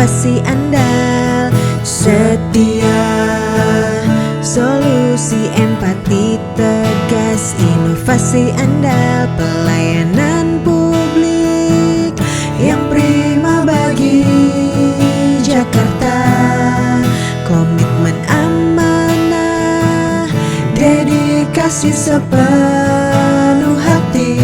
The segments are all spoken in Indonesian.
inovasi andal, setia, solusi empati tegas, inovasi andal, pelayanan publik yang prima bagi Jakarta, komitmen amanah, dedikasi sepenuh hati,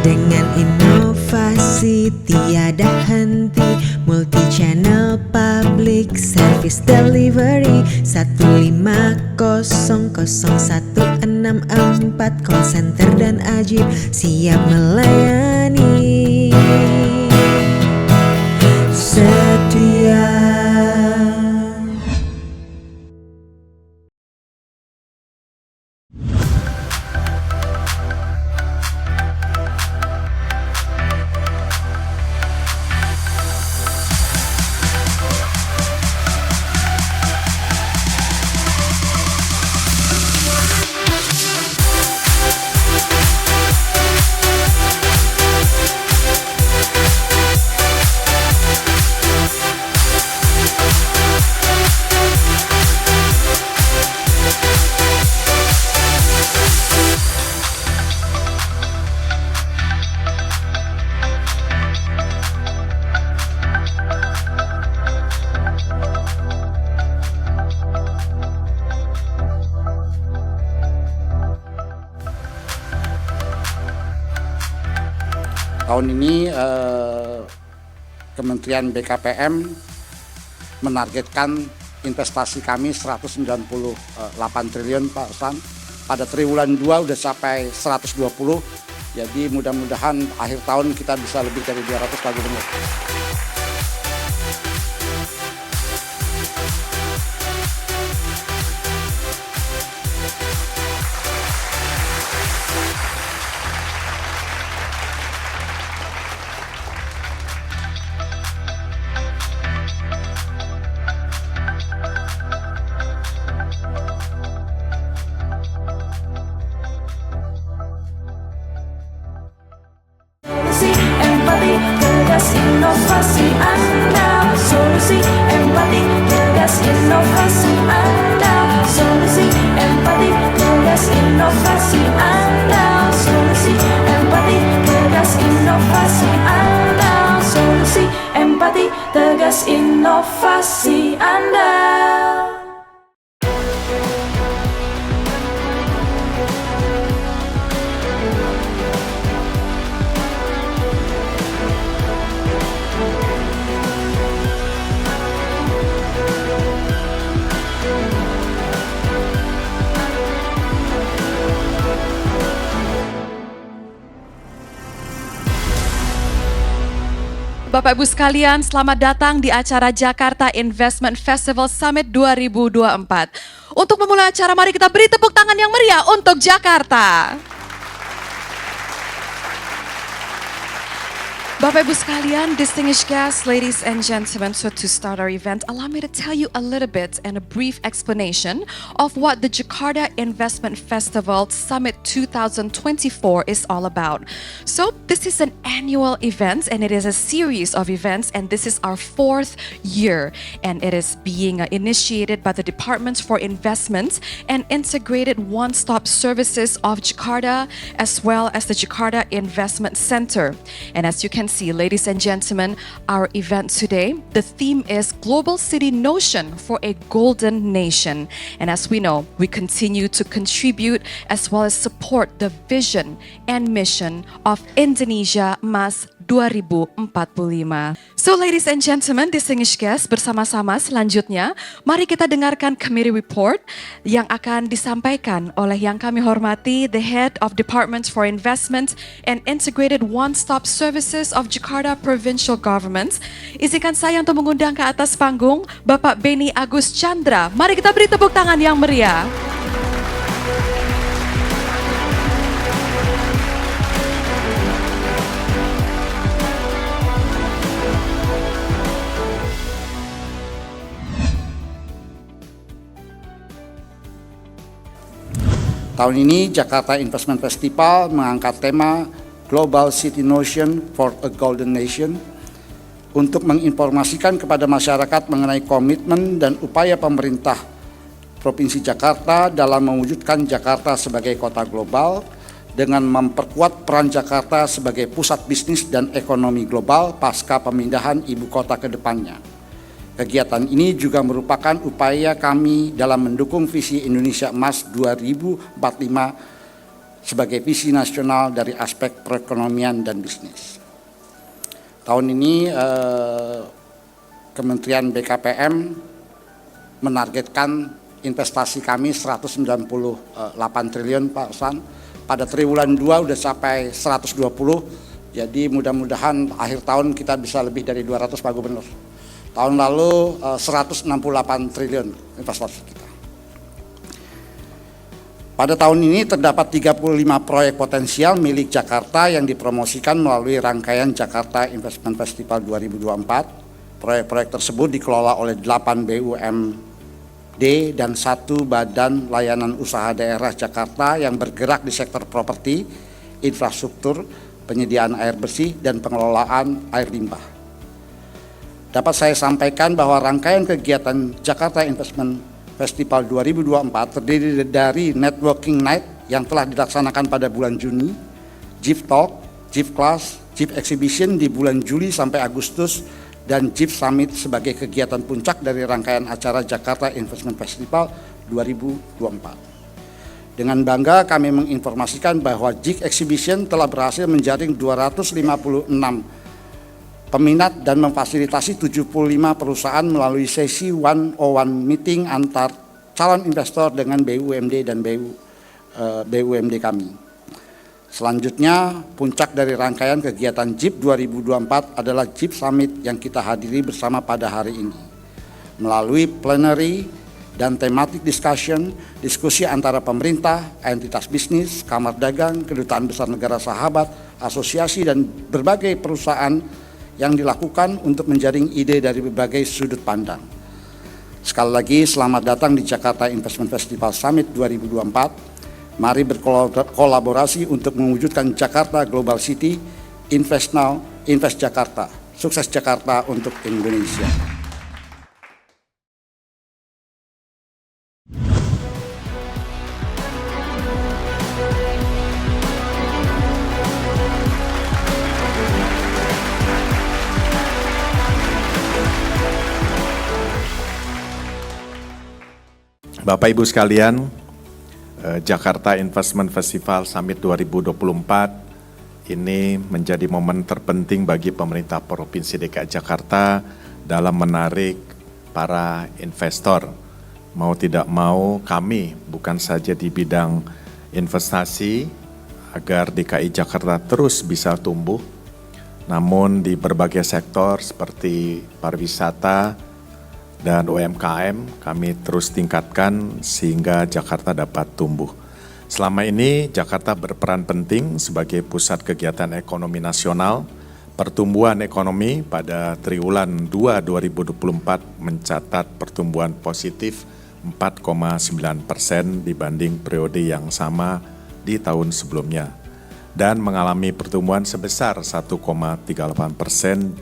dengan inovasi tiada henti, multi channel public service delivery 1500164 call center dan ajib siap melayani, setia. Tahun ini Kementerian BKPM menargetkan investasi kami 198 triliun Pak Ruslan. Pada triwulan 2 udah sampai 120. Jadi mudah-mudahan akhir tahun kita bisa lebih dari 200 Pak Gubernur. Empati tegas inovasi andal, solusi empati tegas inovasi andal, solusi empati tegas inovasi andal, solusi empati tegas inovasi andal, solusi empati tegas inovasi andal. Bapak Ibu sekalian, selamat datang di acara Jakarta Investment Festival Summit 2024. Untuk memulai acara, mari kita beri tepuk tangan yang meriah untuk Jakarta. Bapak Ibu sekalian, distinguished guests, ladies and gentlemen, so to start our event, allow me to tell you a little bit and a brief explanation of what the Jakarta Investment Festival Summit 2024 is all about. So this is an annual event and it is a series of events, and this is our 4th year, and it is being initiated by the Department for Investment and Integrated One-Stop Services of Jakarta, as well as the Jakarta Investment Center. And as you can see, ladies and gentlemen, our event today, the theme is Global City Notion for a Golden Nation. And as we know, we continue to contribute as well as support the vision and mission of Indonesia Emas 2045. So ladies and gentlemen, distinguished guests, bersama-sama selanjutnya, mari kita dengarkan committee report yang akan disampaikan oleh yang kami hormati, the Head of Department for Investment and Integrated One-Stop Services of Jakarta Provincial Government. Izinkan saya untuk mengundang ke atas panggung Bapak Beni Agus Chandra. Mari kita beri tepuk tangan yang meriah. Tahun ini Jakarta Investment Festival mengangkat tema Global City Notion for a Golden Nation. untuk menginformasikan kepada masyarakat mengenai komitmen dan upaya pemerintah Provinsi Jakarta dalam mewujudkan Jakarta sebagai kota global dengan memperkuat peran Jakarta sebagai pusat bisnis dan ekonomi global pasca pemindahan ibu kota ke depannya. Kegiatan ini juga merupakan upaya kami dalam mendukung visi Indonesia Emas 2045 sebagai visi nasional dari aspek perekonomian dan bisnis. Tahun ini Kementerian BKPM menargetkan investasi kami 198 triliun Pak San. Pada triwulan 2 udah sampai 120, jadi mudah-mudahan akhir tahun kita bisa lebih dari 200 Pak Gubernur. Tahun lalu 168 triliun investasi kita. Pada tahun ini terdapat 35 proyek potensial milik Jakarta yang dipromosikan melalui rangkaian Jakarta Investment Festival 2024. Proyek-proyek tersebut dikelola oleh 8 BUMD dan 1 Badan Layanan Usaha Daerah Jakarta yang bergerak di sektor properti, infrastruktur, penyediaan air bersih, dan pengelolaan air limbah. Dapat saya sampaikan bahwa rangkaian kegiatan Jakarta Investment Festival 2024 terdiri dari Networking Night yang telah dilaksanakan pada bulan Juni, JIF Talk, JIF Class, JIF Exhibition di bulan Juli sampai Agustus, dan JIF Summit sebagai kegiatan puncak dari rangkaian acara Jakarta Investment Festival 2024. Dengan bangga kami menginformasikan bahwa JIF Exhibition telah berhasil menjaring 256 peminat dan memfasilitasi 75 perusahaan melalui sesi one-on-one meeting antar calon investor dengan BUMD dan BUMD kami. Selanjutnya, puncak dari rangkaian kegiatan JIF 2024 adalah JIF Summit yang kita hadiri bersama pada hari ini. Melalui plenary dan thematic discussion, diskusi antara pemerintah, entitas bisnis, kamar dagang, kedutaan besar negara sahabat, asosiasi, dan berbagai perusahaan yang dilakukan untuk menjaring ide dari berbagai sudut pandang. Sekali lagi, selamat datang di Jakarta Investment Festival Summit 2024. Mari berkolaborasi untuk mewujudkan Jakarta Global City. Invest Now, Invest Jakarta. Sukses Jakarta untuk Indonesia. Bapak Ibu sekalian, Jakarta Investment Festival Summit 2024 ini menjadi momen terpenting bagi pemerintah Provinsi DKI Jakarta dalam menarik para investor. Mau tidak mau kami bukan saja di bidang investasi agar DKI Jakarta terus bisa tumbuh, namun di berbagai sektor seperti pariwisata dan UMKM kami terus tingkatkan sehingga Jakarta dapat tumbuh. Selama ini Jakarta berperan penting sebagai pusat kegiatan ekonomi nasional. Pertumbuhan ekonomi pada triwulan 2 2024 mencatat pertumbuhan positif 4,9% dibanding periode yang sama di tahun sebelumnya dan mengalami pertumbuhan sebesar 1,38%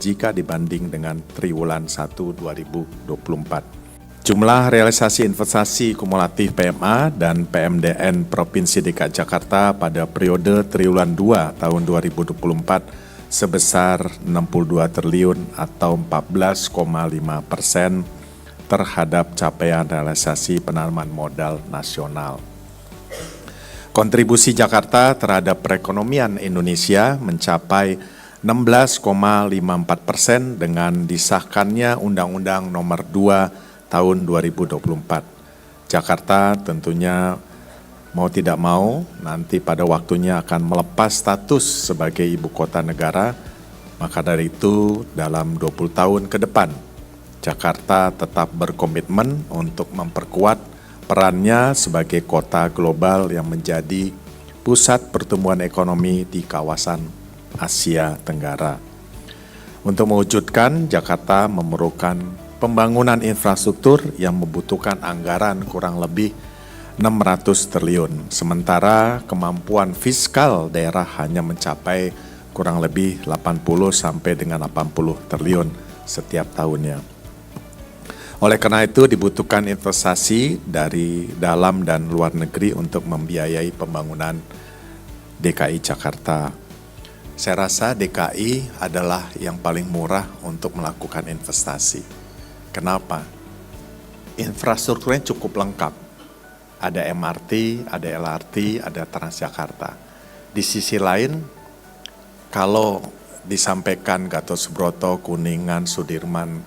jika dibanding dengan triwulan 1 2024. Jumlah realisasi investasi kumulatif PMA dan PMDN Provinsi DKI Jakarta pada periode triwulan 2 tahun 2024 sebesar 62 triliun atau 14,5% terhadap capaian realisasi penanaman modal nasional. Kontribusi Jakarta terhadap perekonomian Indonesia mencapai 16,54% dengan disahkannya Undang-Undang Nomor 2 Tahun 2024. Jakarta tentunya mau tidak mau nanti pada waktunya akan melepas status sebagai ibu kota negara. Maka dari itu dalam 20 tahun ke depan Jakarta tetap berkomitmen untuk memperkuat perannya sebagai kota global yang menjadi pusat pertumbuhan ekonomi di kawasan Asia Tenggara. Untuk mewujudkan, Jakarta memerlukan pembangunan infrastruktur yang membutuhkan anggaran kurang lebih 600 triliun. Sementara kemampuan fiskal daerah hanya mencapai kurang lebih 80 sampai dengan 80 triliun. setiap tahunnya. Oleh karena itu dibutuhkan investasi dari dalam dan luar negeri untuk membiayai pembangunan DKI Jakarta. Saya rasa DKI adalah yang paling murah untuk melakukan investasi. Kenapa? Infrastrukturnya cukup lengkap. Ada MRT, ada LRT, ada Transjakarta. Di sisi lain, kalau disampaikan Gatot Subroto, Kuningan, Sudirman,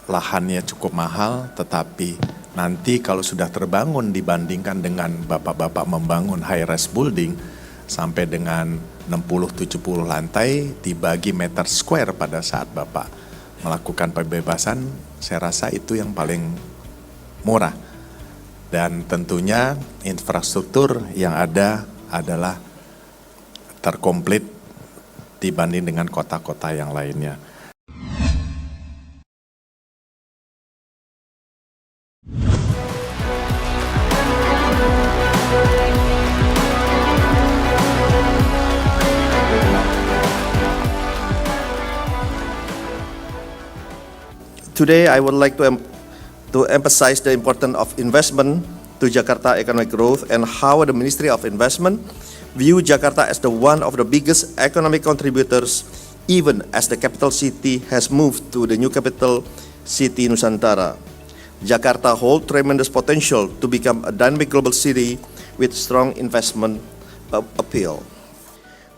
lahannya cukup mahal, tetapi nanti kalau sudah terbangun dibandingkan dengan bapak-bapak membangun high-rise building sampai dengan 60-70 lantai dibagi meter square pada saat bapak melakukan pembebasan, saya rasa itu yang paling murah. Dan tentunya infrastruktur yang ada adalah terkomplit dibanding dengan kota-kota yang lainnya. Today, I would like to emphasize the importance of investment to Jakarta economic growth and how the Ministry of Investment view Jakarta as the one of the biggest economic contributors, even as the capital city has moved to the new capital city Nusantara. Jakarta holds tremendous potential to become a dynamic global city with strong investment appeal.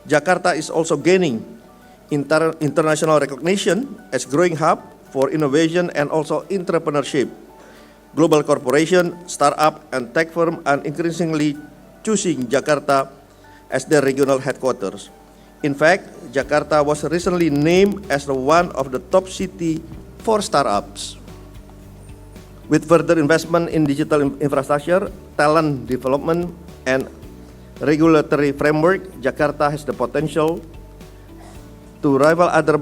Jakarta is also gaining international recognition as growing hub for innovation and also entrepreneurship. Global corporation, startup, and tech firm are increasingly choosing Jakarta as their regional headquarters. In fact, Jakarta was recently named as one of the top city for startups. With further investment in digital infrastructure, talent development, and regulatory framework, Jakarta has the potential to rival other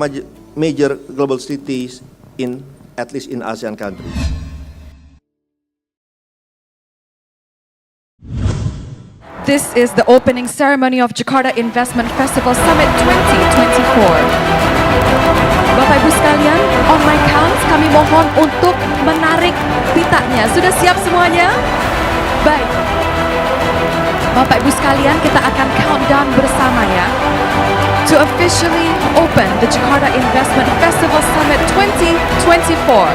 major global cities at least in ASEAN countries. This is the opening ceremony of Jakarta Investment Festival Summit 2024. Bapak Ibu sekalian, on my count kami mohon untuk menarik pitanya. Sudah siap semuanya? Baik. Bapak Ibu sekalian, kita akan countdown bersama ya. To officially open the Jakarta Investment Festival Summit 2024.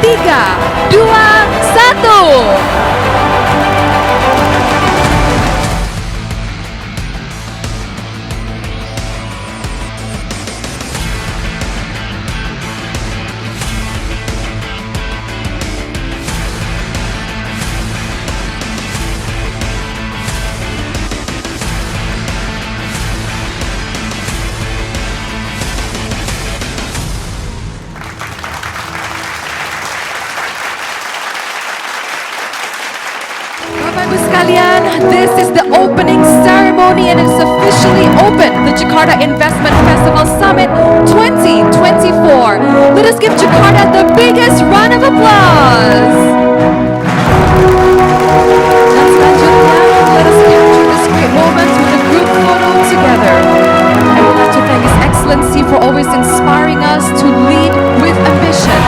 3, 2, 1. This is the opening ceremony and it's officially open, the Jakarta Investment Festival Summit 2024. Let us give Jakarta the biggest round of applause. Dan selanjutnya, let us capture this great moment with a group photo together. I would like to thank His Excellency for always inspiring us to lead with ambition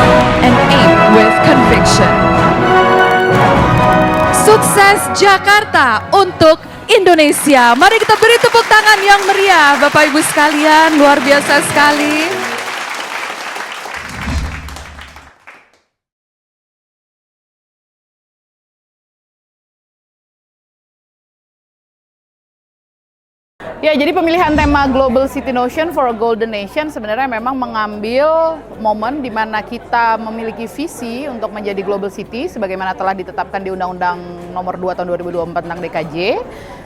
and aim with conviction. Sukses Jakarta untuk Indonesia. Mari kita beri tepuk tangan yang meriah, Bapak Ibu sekalian, luar biasa sekali. Ya, jadi pemilihan tema Global City Notion for a Golden Nation sebenarnya memang mengambil momen di mana kita memiliki visi untuk menjadi Global City sebagaimana telah ditetapkan di Undang-Undang Nomor 2 Tahun 2024 tentang DKJ.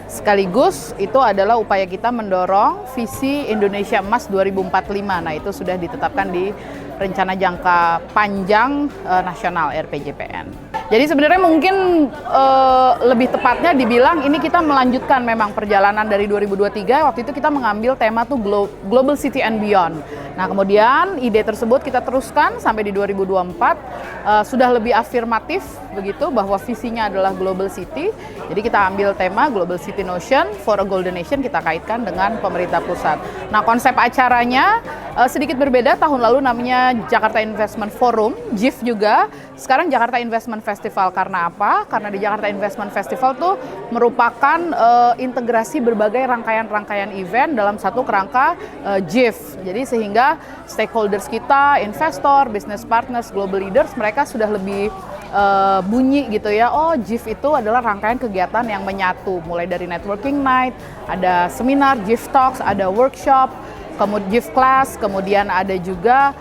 Sekaligus itu adalah upaya kita mendorong visi Indonesia Emas 2045. Nah, itu sudah ditetapkan di Rencana Jangka Panjang Nasional RPJPN. Jadi sebenarnya mungkin lebih tepatnya dibilang ini kita melanjutkan memang perjalanan dari 2023. Waktu itu kita mengambil tema tuh Global City and Beyond. Nah, kemudian ide tersebut kita teruskan sampai di 2024 sudah lebih afirmatif begitu bahwa visinya adalah Global City. Jadi kita ambil tema Global City Notion for a Golden Nation, kita kaitkan dengan pemerintah pusat. Nah, konsep acaranya Sedikit berbeda, tahun lalu namanya Jakarta Investment Forum, JIF juga. Sekarang Jakarta Investment Festival. Karena apa? Karena di Jakarta Investment Festival tuh merupakan integrasi berbagai rangkaian-rangkaian event dalam satu kerangka JIF. Jadi sehingga stakeholders kita, investor, business partners, global leaders, mereka sudah lebih bunyi gitu ya. Oh, JIF itu adalah rangkaian kegiatan yang menyatu. Mulai dari networking night, ada seminar, JIF Talks, ada workshop, kemudian JIF Class, kemudian ada juga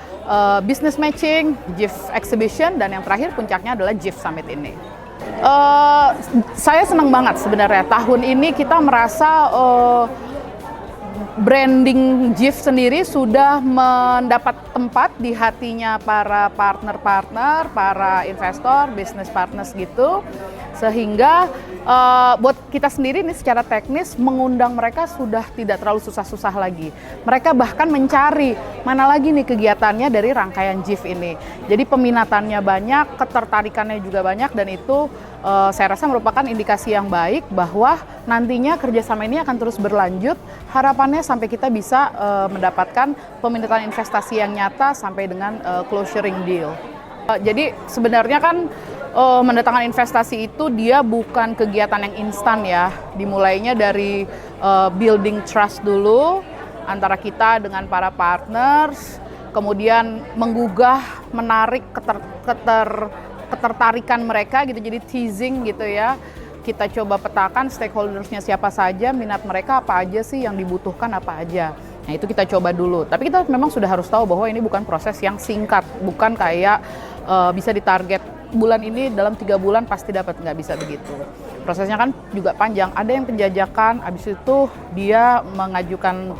business matching, JIF Exhibition, dan yang terakhir puncaknya adalah JIF Summit ini. Saya senang banget sebenarnya tahun ini kita merasa branding JIF sendiri sudah mendapat tempat di hatinya para partner-partner, para investor, business partners gitu. Sehingga buat kita sendiri nih secara teknis mengundang mereka sudah tidak terlalu susah-susah lagi. Mereka bahkan mencari mana lagi nih kegiatannya dari rangkaian JIF ini. Jadi peminatannya banyak, ketertarikannya juga banyak, dan itu saya rasa merupakan indikasi yang baik bahwa nantinya kerjasama ini akan terus berlanjut. Harapannya sampai kita bisa mendapatkan peminatan investasi yang nyata sampai dengan closing deal. Jadi sebenarnya kan mendatangkan investasi itu dia bukan kegiatan yang instan ya. Dimulainya dari building trust dulu antara kita dengan para partners, kemudian menggugah, menarik ketertarikan mereka gitu, jadi teasing gitu ya. Kita coba petakan stakeholdersnya siapa saja, minat mereka apa aja sih, yang dibutuhkan apa aja. Nah itu kita coba dulu, tapi kita memang sudah harus tahu bahwa ini bukan proses yang singkat, bukan kayak bisa ditarget bulan ini dalam 3 bulan pasti dapat, nggak bisa begitu. Prosesnya kan juga panjang, ada yang penjajakan, habis itu dia mengajukan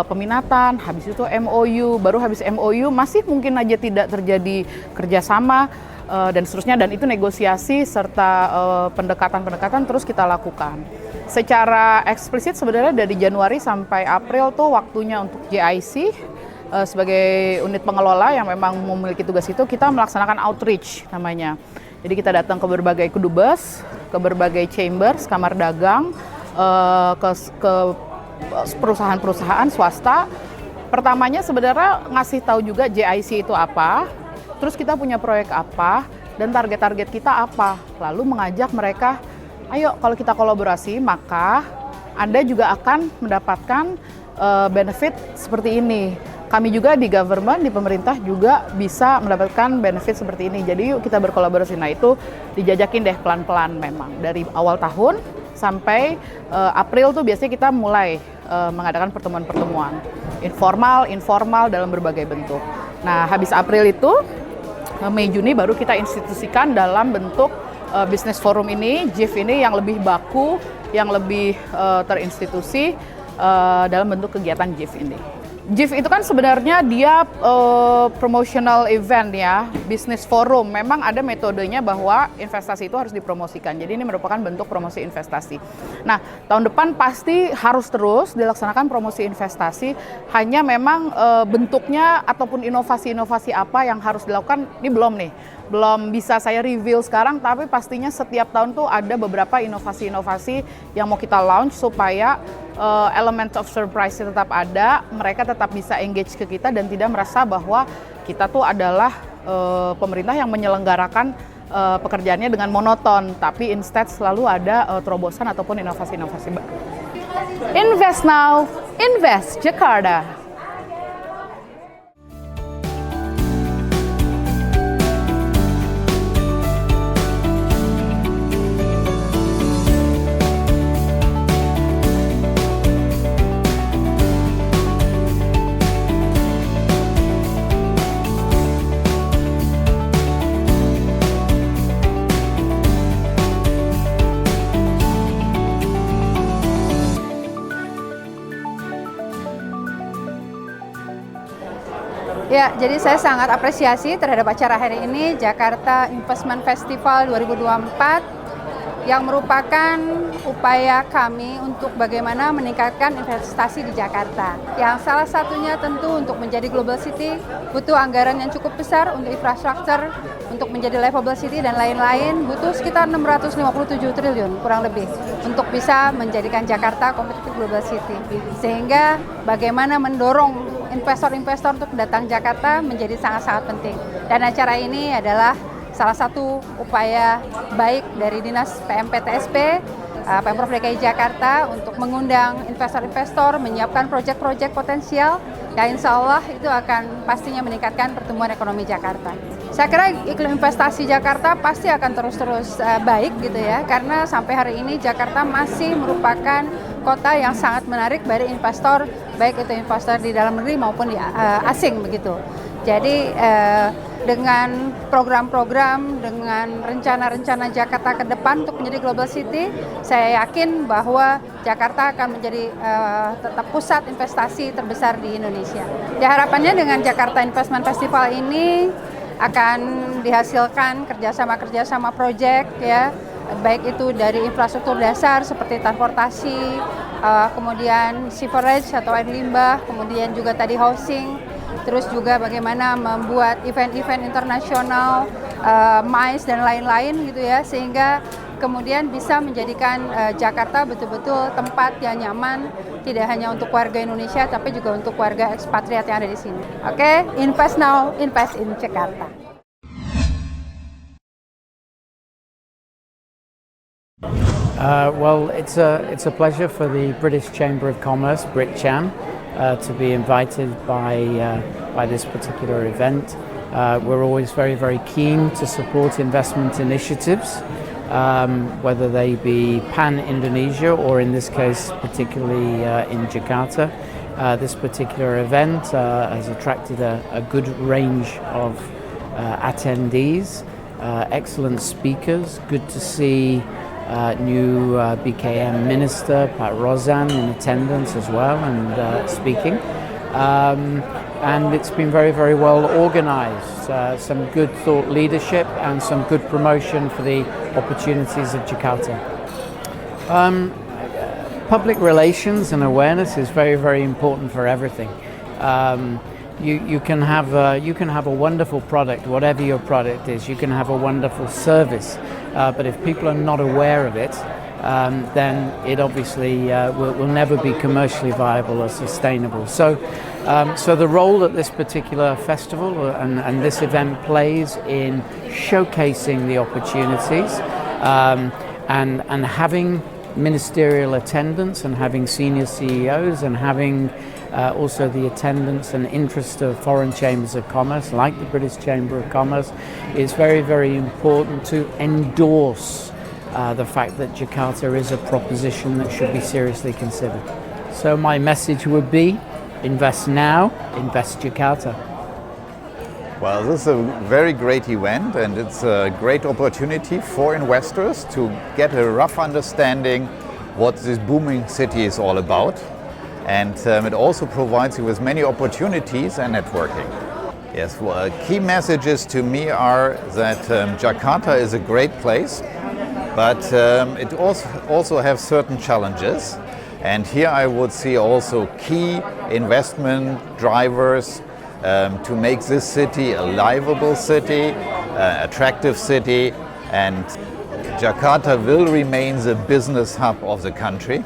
peminatan, habis itu MOU, baru habis MOU masih mungkin aja tidak terjadi kerjasama, dan seterusnya, dan itu negosiasi serta pendekatan-pendekatan terus kita lakukan. Secara eksplisit sebenarnya dari Januari sampai April tuh waktunya untuk JIC sebagai unit pengelola yang memang memiliki tugas itu, kita melaksanakan outreach namanya. Jadi kita datang ke berbagai kedubes, ke berbagai chambers, kamar dagang, ke perusahaan-perusahaan swasta. Pertamanya sebenarnya ngasih tahu juga JIC itu apa, terus kita punya proyek apa, dan target-target kita apa. Lalu mengajak mereka, ayo kalau kita kolaborasi, maka Anda juga akan mendapatkan benefit seperti ini. Kami juga di government, di pemerintah juga bisa mendapatkan benefit seperti ini. Jadi yuk kita berkolaborasi. Nah itu dijajakin deh pelan-pelan memang. Dari awal tahun sampai April tuh biasanya kita mulai mengadakan pertemuan-pertemuan. Informal dalam berbagai bentuk. Nah habis April itu, Mei Juni baru kita institusikan dalam bentuk business forum ini, JIF ini yang lebih baku, yang lebih terinstitusi dalam bentuk kegiatan JIF ini. JIF itu kan sebenarnya dia promotional event ya, business forum. Memang ada metodenya bahwa investasi itu harus dipromosikan. Jadi ini merupakan bentuk promosi investasi. Nah, tahun depan pasti harus terus dilaksanakan promosi investasi. Hanya memang bentuknya ataupun inovasi-inovasi apa yang harus dilakukan, ini belum bisa saya reveal sekarang, tapi pastinya setiap tahun tuh ada beberapa inovasi-inovasi yang mau kita launch supaya element of surprise tetap ada, mereka tetap bisa engage ke kita dan tidak merasa bahwa kita tuh adalah pemerintah yang menyelenggarakan pekerjaannya dengan monoton, tapi instead selalu ada terobosan ataupun inovasi-inovasi baru. Invest now, invest Jakarta. Ya, jadi saya sangat apresiasi terhadap acara hari ini, Jakarta Investment Festival 2024, yang merupakan upaya kami untuk bagaimana meningkatkan investasi di Jakarta. Yang salah satunya tentu untuk menjadi global city, butuh anggaran yang cukup besar untuk infrastruktur, untuk menjadi livable city dan lain-lain, butuh sekitar 657 triliun kurang lebih untuk bisa menjadikan Jakarta kompetitif global city. Sehingga bagaimana mendorong investor-investor untuk datang Jakarta menjadi sangat-sangat penting. Dan acara ini adalah salah satu upaya baik dari Dinas PMPTSP, Pemprov DKI Jakarta untuk mengundang investor-investor, menyiapkan proyek-proyek potensial, ya insya Allah itu akan pastinya meningkatkan pertumbuhan ekonomi Jakarta. Saya kira iklim investasi Jakarta pasti akan terus-terus baik gitu ya, karena sampai hari ini Jakarta masih merupakan kota yang sangat menarik bagi investor, baik itu investor di dalam negeri maupun di asing begitu. Jadi dengan program-program, dengan rencana-rencana Jakarta ke depan untuk menjadi global city, saya yakin bahwa Jakarta akan menjadi tetap pusat investasi terbesar di Indonesia. Ya, harapannya dengan Jakarta Investment Festival ini akan dihasilkan kerjasama proyek ya, baik itu dari infrastruktur dasar seperti transportasi, kemudian sewerage atau air limbah, kemudian juga tadi housing, terus juga bagaimana membuat event-event internasional, MICE dan lain-lain gitu ya, sehingga kemudian bisa menjadikan Jakarta betul-betul tempat yang nyaman, tidak hanya untuk warga Indonesia tapi juga untuk warga ekspatriat yang ada di sini. Oke, invest now, invest in Jakarta. Well, it's a pleasure for the British Chamber of Commerce, BritCham, to be invited by this particular event. We're always very, very keen to support investment initiatives, whether they be pan-Indonesia or in this case particularly in Jakarta. This particular event has attracted a good range of attendees, excellent speakers. Good to see new BKM Minister Pat Rozan in attendance as well and speaking. And it's been very, very well organised. Some good thought leadership and some good promotion for the opportunities of Jakarta. Public relations and awareness is very, very important for everything. You can have a wonderful product, whatever your product is. You can have a wonderful service, but if people are not aware of it, then it obviously will never be commercially viable or sustainable. So the role that this particular festival and this event plays in showcasing the opportunities and having ministerial attendance and having senior CEOs and having also the attendance and interest of foreign chambers of commerce like the British Chamber of Commerce is very, very important to endorse the fact that Jakarta is a proposition that should be seriously considered. So my message would be, invest now, invest Jakarta. Well, this is a very great event and it's a great opportunity for investors to get a rough understanding what this booming city is all about. And it also provides you with many opportunities and networking. Yes, well, key messages to me are that Jakarta is a great place, but it also has certain challenges. And here I would see also key investment drivers to make this city a livable city, attractive city, and Jakarta will remain the business hub of the country.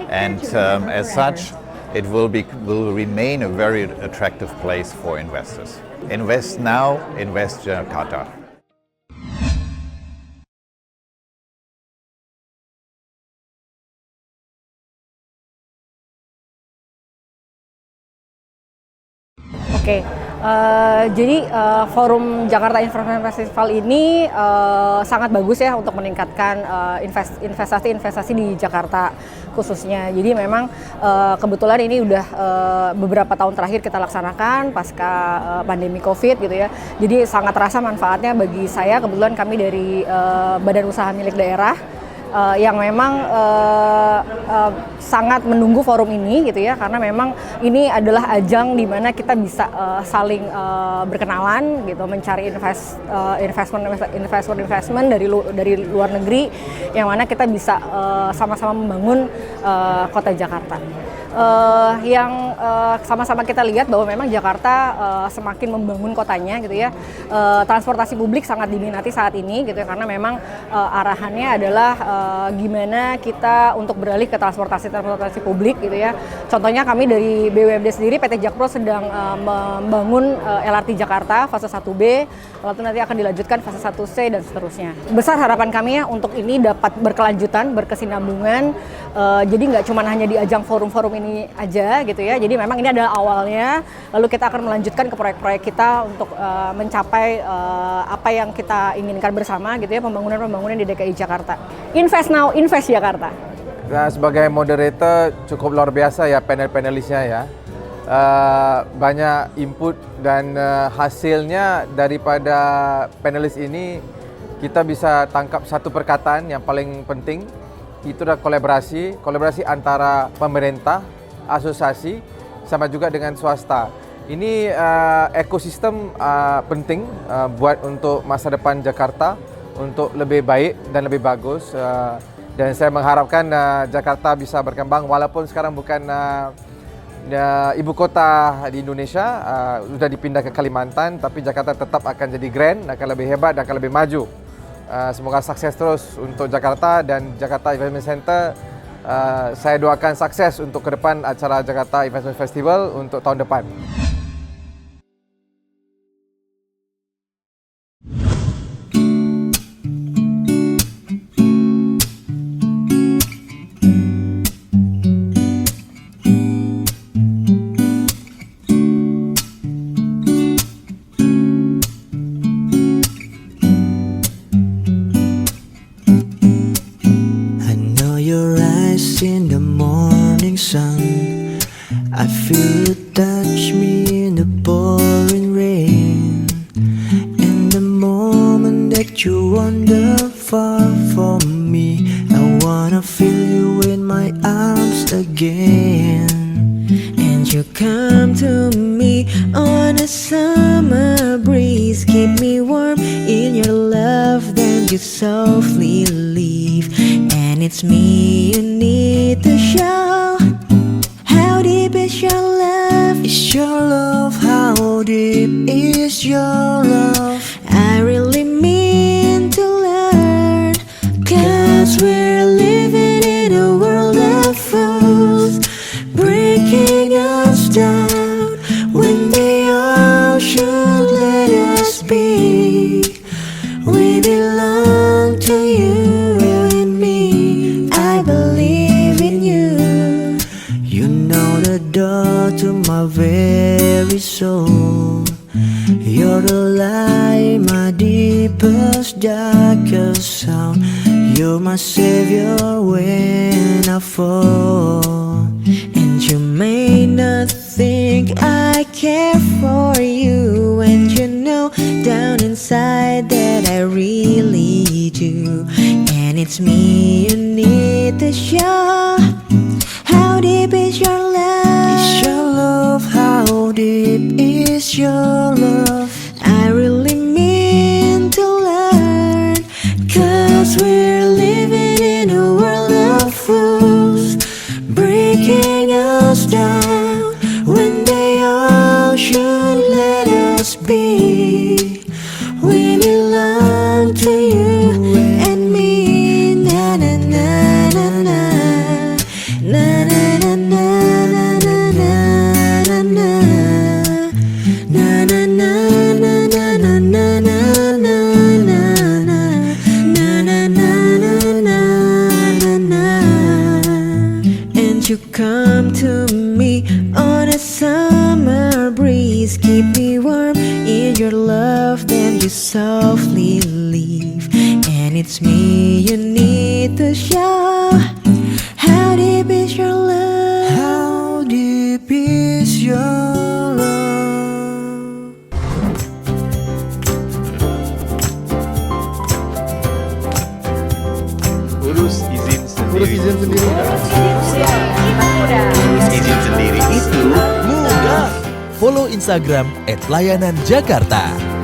And as such, it will remain a very attractive place for investors. Invest now, invest Jakarta. Oke, jadi forum Jakarta Investment Festival ini sangat bagus ya untuk meningkatkan investasi di Jakarta khususnya. Jadi memang kebetulan ini udah beberapa tahun terakhir kita laksanakan pasca pandemi COVID gitu ya. Jadi sangat terasa manfaatnya bagi saya. Kebetulan kami dari badan usaha milik daerah yang memang sangat menunggu forum ini gitu ya, karena memang ini adalah ajang di mana kita bisa saling berkenalan gitu, mencari investment dari luar negeri yang mana kita bisa sama-sama membangun kota Jakarta. yang sama-sama kita lihat bahwa memang Jakarta semakin membangun kotanya gitu ya. Transportasi publik sangat diminati saat ini gitu ya, karena memang arahannya adalah gimana kita untuk beralih ke transportasi publik gitu ya. Contohnya kami dari BUMD sendiri, PT Jakpro sedang membangun LRT Jakarta fase 1B, lalu nanti akan dilanjutkan fase 1C dan seterusnya. Besar harapan kami ya untuk ini dapat berkelanjutan, berkesinambungan. Jadi nggak cuma hanya di ajang forum-forum ini aja gitu ya. Jadi memang ini adalah awalnya, lalu kita akan melanjutkan ke proyek-proyek kita untuk mencapai apa yang kita inginkan bersama gitu ya, pembangunan di DKI Jakarta. Invest now, invest Jakarta. Nah, sebagai moderator cukup luar biasa ya panel-panelisnya ya. Banyak input dan hasilnya daripada panelis ini kita bisa tangkap satu perkataan yang paling penting. Itu adalah kolaborasi antara pemerintah, asosiasi, sama juga dengan swasta. Ini ekosistem penting buat untuk masa depan Jakarta untuk lebih baik dan lebih bagus. Dan saya mengharapkan Jakarta bisa berkembang walaupun sekarang bukan ibu kota di Indonesia, sudah dipindah ke Kalimantan, tapi Jakarta tetap akan jadi grand, akan lebih hebat dan akan lebih maju. Semoga sukses terus untuk Jakarta dan Jakarta Investment Center. Saya doakan sukses untuk ke depan acara Jakarta Investment Festival untuk tahun depan. In the morning sun, I feel you touch me in the pouring rain. And the moment that you wander far from me, I wanna feel you in my arms again. And you come to me on a summer breeze, keep me warm in your love, then you softly leave. And it's me you need to show. How deep is your love? Is your love? How deep is your love? I really mean to learn, 'cause we're living in a world of fools, breaking us down when they all should let us be. We belong to you. Door to my very soul. You're the light, my deepest, darkest sound. You're my savior when I fall. And you may not think I care for you, and you know down inside that I really do. And it's me you need to show. How deep is your love? How deep is your love? I really mean to learn, 'cause we're living in a world of fools, breaking us down when they all should let us be. We belong to you and me. Na na na na na na na na na. You come to me on a summer breeze, keep me warm in your love, then you softly leave. And it's me you need to show. How deep is your love? How deep is your love? Urus izin sendiri. Izin sendiri itu mudah. Follow Instagram @layananjakarta.